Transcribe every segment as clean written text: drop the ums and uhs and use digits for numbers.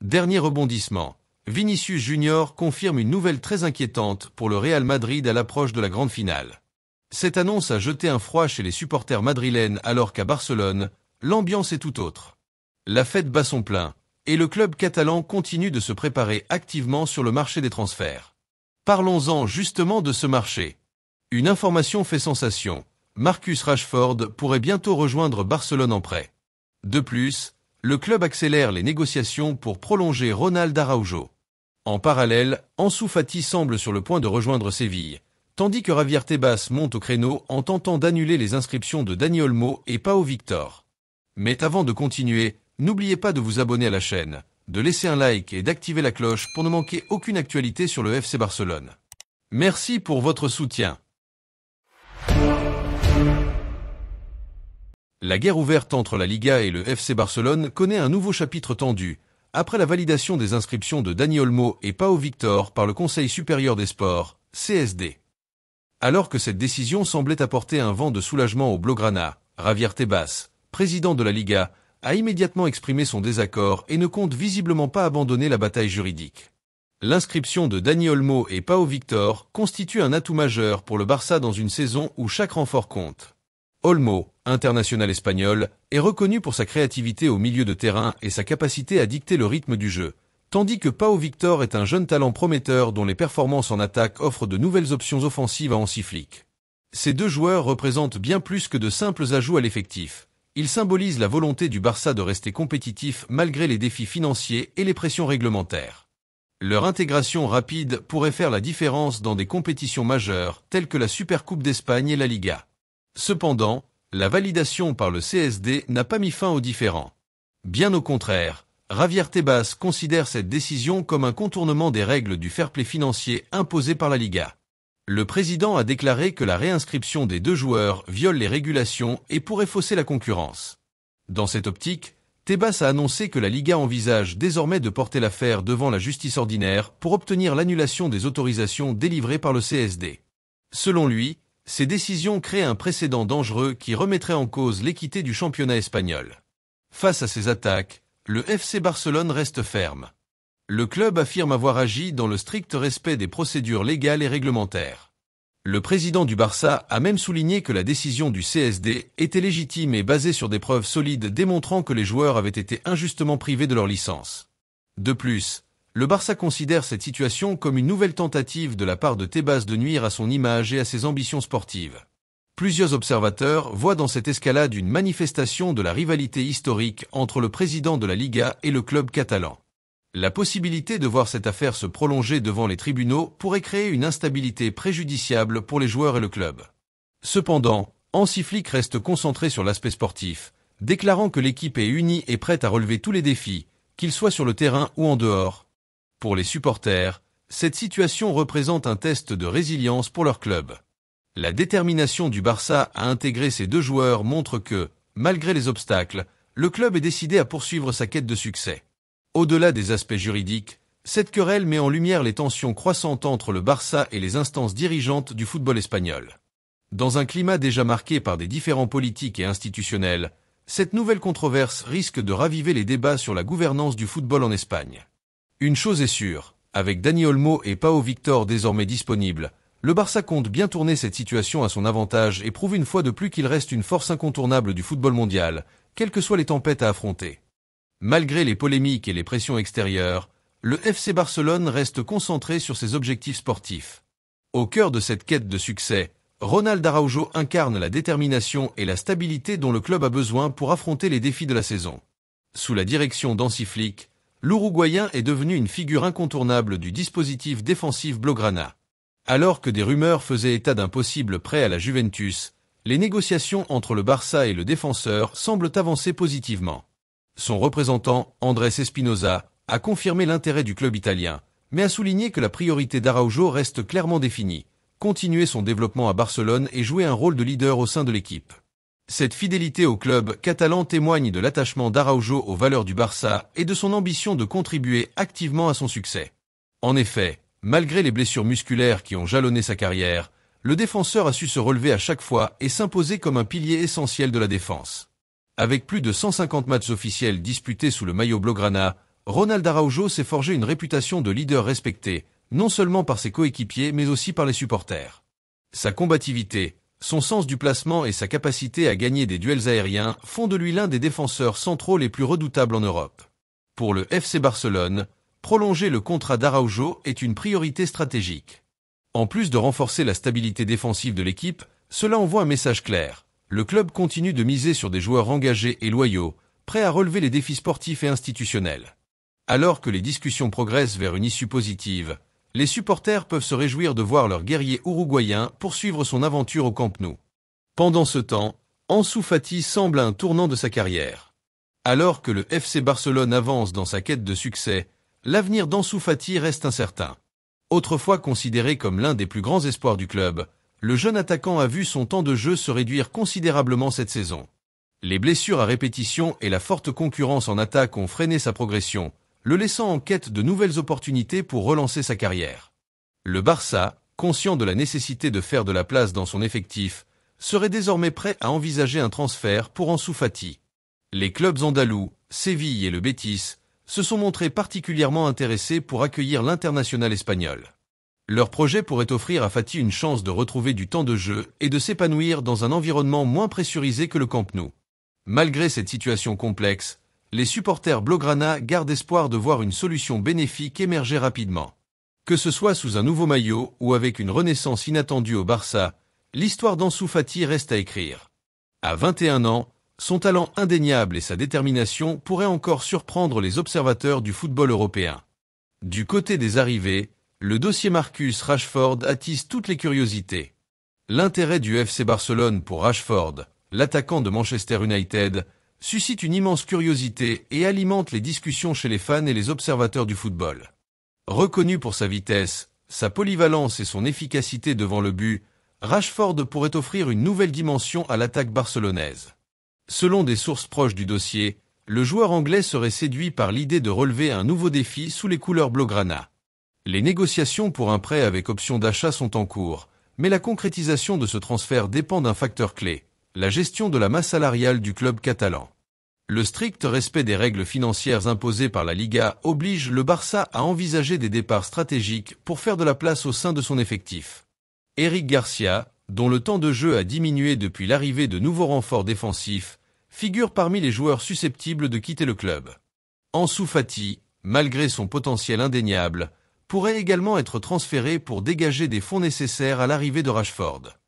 Dernier rebondissement. Vinicius Junior confirme une nouvelle très inquiétante pour le Real Madrid à l'approche de la grande finale. Cette annonce a jeté un froid chez les supporters madrilènes alors qu'à Barcelone, l'ambiance est tout autre. La fête bat son plein, et le club catalan continue de se préparer activement sur le marché des transferts. Parlons-en justement de ce marché. Une information fait sensation. Marcus Rashford pourrait bientôt rejoindre Barcelone en prêt. De plus, le club accélère les négociations pour prolonger Ronald Araujo. En parallèle, Ansu Fati semble sur le point de rejoindre Séville, tandis que Javier Tebas monte au créneau en tentant d'annuler les inscriptions de Dani Olmo et Pau Victor. Mais avant de continuer, n'oubliez pas de vous abonner à la chaîne, de laisser un like et d'activer la cloche pour ne manquer aucune actualité sur le FC Barcelone. Merci pour votre soutien. La guerre ouverte entre la Liga et le FC Barcelone connaît un nouveau chapitre tendu, après la validation des inscriptions de Dani Olmo et Pau Victor par le Conseil supérieur des sports, CSD. Alors que cette décision semblait apporter un vent de soulagement au Blaugrana, Javier Tebas, président de la Liga, a immédiatement exprimé son désaccord et ne compte visiblement pas abandonner la bataille juridique. L'inscription de Dani Olmo et Pau Victor constitue un atout majeur pour le Barça dans une saison où chaque renfort compte. Olmo, international espagnol, est reconnu pour sa créativité au milieu de terrain et sa capacité à dicter le rythme du jeu, tandis que Pau Victor est un jeune talent prometteur dont les performances en attaque offrent de nouvelles options offensives à Hansi Flick. Ces deux joueurs représentent bien plus que de simples ajouts à l'effectif. Ils symbolisent la volonté du Barça de rester compétitif malgré les défis financiers et les pressions réglementaires. Leur intégration rapide pourrait faire la différence dans des compétitions majeures telles que la Supercoupe d'Espagne et la Liga. Cependant, la validation par le CSD n'a pas mis fin aux différends. Bien au contraire, Javier Tebas considère cette décision comme un contournement des règles du fair-play financier imposées par la Liga. Le président a déclaré que la réinscription des deux joueurs viole les régulations et pourrait fausser la concurrence. Dans cette optique, Tebas a annoncé que la Liga envisage désormais de porter l'affaire devant la justice ordinaire pour obtenir l'annulation des autorisations délivrées par le CSD. Selon lui, ces décisions créent un précédent dangereux qui remettrait en cause l'équité du championnat espagnol. Face à ces attaques, le FC Barcelone reste ferme. Le club affirme avoir agi dans le strict respect des procédures légales et réglementaires. Le président du Barça a même souligné que la décision du CSD était légitime et basée sur des preuves solides démontrant que les joueurs avaient été injustement privés de leur licence. De plus, le Barça considère cette situation comme une nouvelle tentative de la part de Tebas de nuire à son image et à ses ambitions sportives. Plusieurs observateurs voient dans cette escalade une manifestation de la rivalité historique entre le président de la Liga et le club catalan. La possibilité de voir cette affaire se prolonger devant les tribunaux pourrait créer une instabilité préjudiciable pour les joueurs et le club. Cependant, Hansi Flick reste concentré sur l'aspect sportif, déclarant que l'équipe est unie et prête à relever tous les défis, qu'ils soient sur le terrain ou en dehors. Pour les supporters, cette situation représente un test de résilience pour leur club. La détermination du Barça à intégrer ces deux joueurs montre que, malgré les obstacles, le club est décidé à poursuivre sa quête de succès. Au-delà des aspects juridiques, cette querelle met en lumière les tensions croissantes entre le Barça et les instances dirigeantes du football espagnol. Dans un climat déjà marqué par des différends politiques et institutionnels, cette nouvelle controverse risque de raviver les débats sur la gouvernance du football en Espagne. Une chose est sûre, avec Dani Olmo et Pau Victor désormais disponibles, le Barça compte bien tourner cette situation à son avantage et prouve une fois de plus qu'il reste une force incontournable du football mondial, quelles que soient les tempêtes à affronter. Malgré les polémiques et les pressions extérieures, le FC Barcelone reste concentré sur ses objectifs sportifs. Au cœur de cette quête de succès, Ronald Araujo incarne la détermination et la stabilité dont le club a besoin pour affronter les défis de la saison. Sous la direction d'Hansi Flick, l'Uruguayen est devenu une figure incontournable du dispositif défensif Blaugrana. Alors que des rumeurs faisaient état d'un possible prêt à la Juventus, les négociations entre le Barça et le défenseur semblent avancer positivement. Son représentant, Andrés Espinosa, a confirmé l'intérêt du club italien, mais a souligné que la priorité d'Araujo reste clairement définie, continuer son développement à Barcelone et jouer un rôle de leader au sein de l'équipe. Cette fidélité au club catalan témoigne de l'attachement d'Araujo aux valeurs du Barça et de son ambition de contribuer activement à son succès. En effet, malgré les blessures musculaires qui ont jalonné sa carrière, le défenseur a su se relever à chaque fois et s'imposer comme un pilier essentiel de la défense. Avec plus de 150 matchs officiels disputés sous le maillot Blaugrana, Ronald Araujo s'est forgé une réputation de leader respecté, non seulement par ses coéquipiers mais aussi par les supporters. Sa combativité, son sens du placement et sa capacité à gagner des duels aériens font de lui l'un des défenseurs centraux les plus redoutables en Europe. Pour le FC Barcelone, prolonger le contrat d'Araujo est une priorité stratégique. En plus de renforcer la stabilité défensive de l'équipe, cela envoie un message clair. Le club continue de miser sur des joueurs engagés et loyaux, prêts à relever les défis sportifs et institutionnels. Alors que les discussions progressent vers une issue positive, les supporters peuvent se réjouir de voir leur guerrier uruguayen poursuivre son aventure au Camp Nou. Pendant ce temps, Ansu Fati semble à un tournant de sa carrière. Alors que le FC Barcelone avance dans sa quête de succès, l'avenir d'Ansu Fati reste incertain. Autrefois considéré comme l'un des plus grands espoirs du club, le jeune attaquant a vu son temps de jeu se réduire considérablement cette saison. Les blessures à répétition et la forte concurrence en attaque ont freiné sa progression, le laissant en quête de nouvelles opportunités pour relancer sa carrière. Le Barça, conscient de la nécessité de faire de la place dans son effectif, serait désormais prêt à envisager un transfert pour Ansu Fati. Les clubs andalous, Séville et le Betis, se sont montrés particulièrement intéressés pour accueillir l'international espagnol. Leur projet pourrait offrir à Fati une chance de retrouver du temps de jeu et de s'épanouir dans un environnement moins pressurisé que le Camp Nou. Malgré cette situation complexe, les supporters blaugrana gardent espoir de voir une solution bénéfique émerger rapidement. Que ce soit sous un nouveau maillot ou avec une renaissance inattendue au Barça, l'histoire d'Ansu Fati reste à écrire. À 21 ans, son talent indéniable et sa détermination pourraient encore surprendre les observateurs du football européen. Du côté des arrivées, le dossier Marcus Rashford attise toutes les curiosités. L'intérêt du FC Barcelone pour Rashford, l'attaquant de Manchester United, suscite une immense curiosité et alimente les discussions chez les fans et les observateurs du football. Reconnu pour sa vitesse, sa polyvalence et son efficacité devant le but, Rashford pourrait offrir une nouvelle dimension à l'attaque barcelonaise. Selon des sources proches du dossier, le joueur anglais serait séduit par l'idée de relever un nouveau défi sous les couleurs blaugrana. Les négociations pour un prêt avec option d'achat sont en cours, mais la concrétisation de ce transfert dépend d'un facteur clé, la gestion de la masse salariale du club catalan. Le strict respect des règles financières imposées par la Liga oblige le Barça à envisager des départs stratégiques pour faire de la place au sein de son effectif. Eric Garcia, dont le temps de jeu a diminué depuis l'arrivée de nouveaux renforts défensifs, figure parmi les joueurs susceptibles de quitter le club. Ansu Fati, malgré son potentiel indéniable, pourrait également être transféré pour dégager des fonds nécessaires à l'arrivée de Rashford.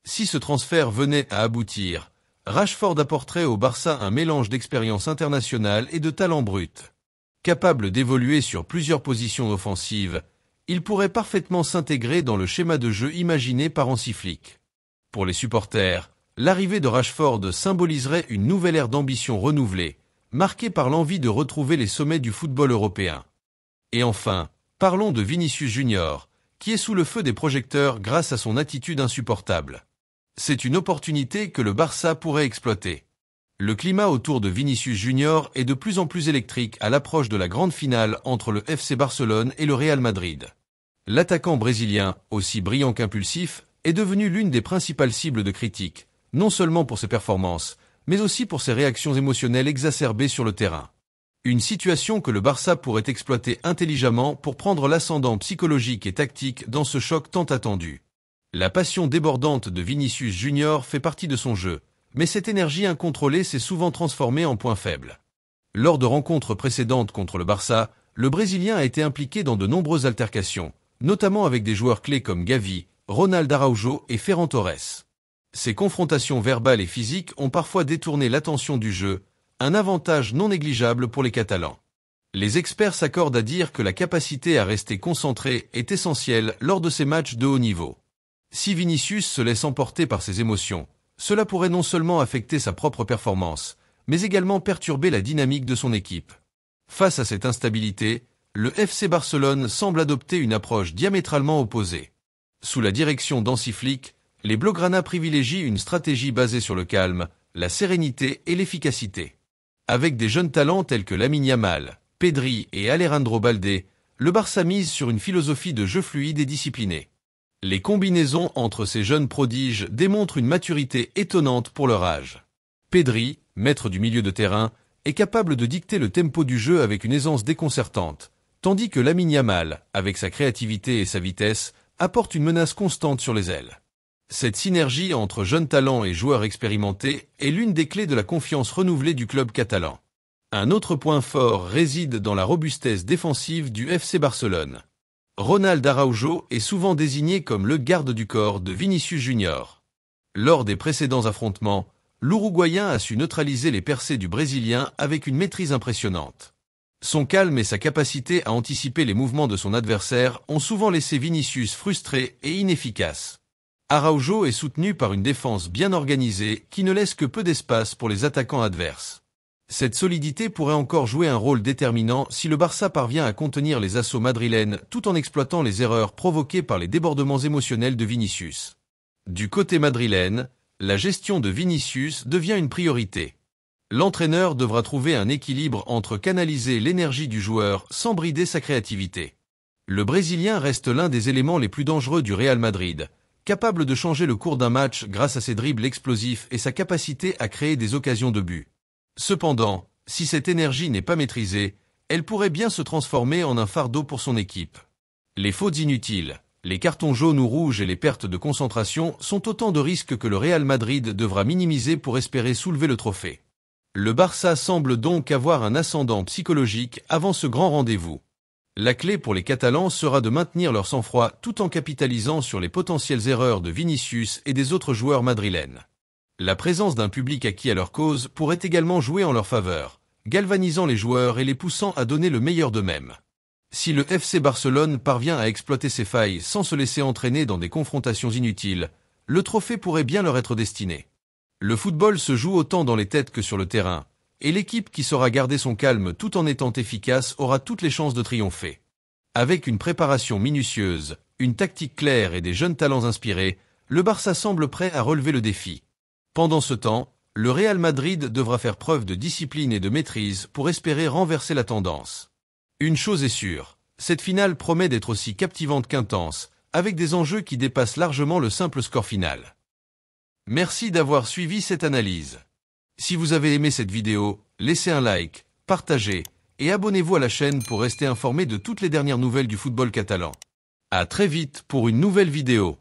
Si ce transfert venait à aboutir, Rashford apporterait au Barça un mélange d'expérience internationale et de talent brut. Capable d'évoluer sur plusieurs positions offensives, il pourrait parfaitement s'intégrer dans le schéma de jeu imaginé par Hansi Flick. Pour les supporters, l'arrivée de Rashford symboliserait une nouvelle ère d'ambition renouvelée, marquée par l'envie de retrouver les sommets du football européen. Et enfin, parlons de Vinicius Junior, qui est sous le feu des projecteurs grâce à son attitude insupportable. C'est une opportunité que le Barça pourrait exploiter. Le climat autour de Vinicius Junior est de plus en plus électrique à l'approche de la grande finale entre le FC Barcelone et le Real Madrid. L'attaquant brésilien, aussi brillant qu'impulsif, est devenu l'une des principales cibles de critiques, non seulement pour ses performances, mais aussi pour ses réactions émotionnelles exacerbées sur le terrain. Une situation que le Barça pourrait exploiter intelligemment pour prendre l'ascendant psychologique et tactique dans ce choc tant attendu. La passion débordante de Vinicius Junior fait partie de son jeu, mais cette énergie incontrôlée s'est souvent transformée en point faible. Lors de rencontres précédentes contre le Barça, le Brésilien a été impliqué dans de nombreuses altercations, notamment avec des joueurs clés comme Gavi, Ronald Araujo et Ferran Torres. Ces confrontations verbales et physiques ont parfois détourné l'attention du jeu, un avantage non négligeable pour les Catalans. Les experts s'accordent à dire que la capacité à rester concentré est essentielle lors de ces matchs de haut niveau. Si Vinicius se laisse emporter par ses émotions, cela pourrait non seulement affecter sa propre performance, mais également perturber la dynamique de son équipe. Face à cette instabilité, le FC Barcelone semble adopter une approche diamétralement opposée. Sous la direction d'Hansi Flick, les Blaugrana privilégient une stratégie basée sur le calme, la sérénité et l'efficacité. Avec des jeunes talents tels que Lamine Yamal, Pedri et Alejandro Balde, le Barça mise sur une philosophie de jeu fluide et discipliné. Les combinaisons entre ces jeunes prodiges démontrent une maturité étonnante pour leur âge. Pedri, maître du milieu de terrain, est capable de dicter le tempo du jeu avec une aisance déconcertante, tandis que Lamine Yamal, avec sa créativité et sa vitesse, apporte une menace constante sur les ailes. Cette synergie entre jeunes talents et joueurs expérimentés est l'une des clés de la confiance renouvelée du club catalan. Un autre point fort réside dans la robustesse défensive du FC Barcelone. Ronald Araujo est souvent désigné comme le garde du corps de Vinicius Junior. Lors des précédents affrontements, l'Uruguayen a su neutraliser les percées du Brésilien avec une maîtrise impressionnante. Son calme et sa capacité à anticiper les mouvements de son adversaire ont souvent laissé Vinicius frustré et inefficace. Araujo est soutenu par une défense bien organisée qui ne laisse que peu d'espace pour les attaquants adverses. Cette solidité pourrait encore jouer un rôle déterminant si le Barça parvient à contenir les assauts madrilènes tout en exploitant les erreurs provoquées par les débordements émotionnels de Vinicius. Du côté madrilène, la gestion de Vinicius devient une priorité. L'entraîneur devra trouver un équilibre entre canaliser l'énergie du joueur sans brider sa créativité. Le Brésilien reste l'un des éléments les plus dangereux du Real Madrid, capable de changer le cours d'un match grâce à ses dribbles explosifs et sa capacité à créer des occasions de but. Cependant, si cette énergie n'est pas maîtrisée, elle pourrait bien se transformer en un fardeau pour son équipe. Les fautes inutiles, les cartons jaunes ou rouges et les pertes de concentration sont autant de risques que le Real Madrid devra minimiser pour espérer soulever le trophée. Le Barça semble donc avoir un ascendant psychologique avant ce grand rendez-vous. La clé pour les Catalans sera de maintenir leur sang-froid tout en capitalisant sur les potentielles erreurs de Vinicius et des autres joueurs madrilènes. La présence d'un public acquis à leur cause pourrait également jouer en leur faveur, galvanisant les joueurs et les poussant à donner le meilleur d'eux-mêmes. Si le FC Barcelone parvient à exploiter ces failles sans se laisser entraîner dans des confrontations inutiles, le trophée pourrait bien leur être destiné. Le football se joue autant dans les têtes que sur le terrain, et l'équipe qui saura garder son calme tout en étant efficace aura toutes les chances de triompher. Avec une préparation minutieuse, une tactique claire et des jeunes talents inspirés, le Barça semble prêt à relever le défi. Pendant ce temps, le Real Madrid devra faire preuve de discipline et de maîtrise pour espérer renverser la tendance. Une chose est sûre, cette finale promet d'être aussi captivante qu'intense, avec des enjeux qui dépassent largement le simple score final. Merci d'avoir suivi cette analyse. Si vous avez aimé cette vidéo, laissez un like, partagez et abonnez-vous à la chaîne pour rester informé de toutes les dernières nouvelles du football catalan. À très vite pour une nouvelle vidéo.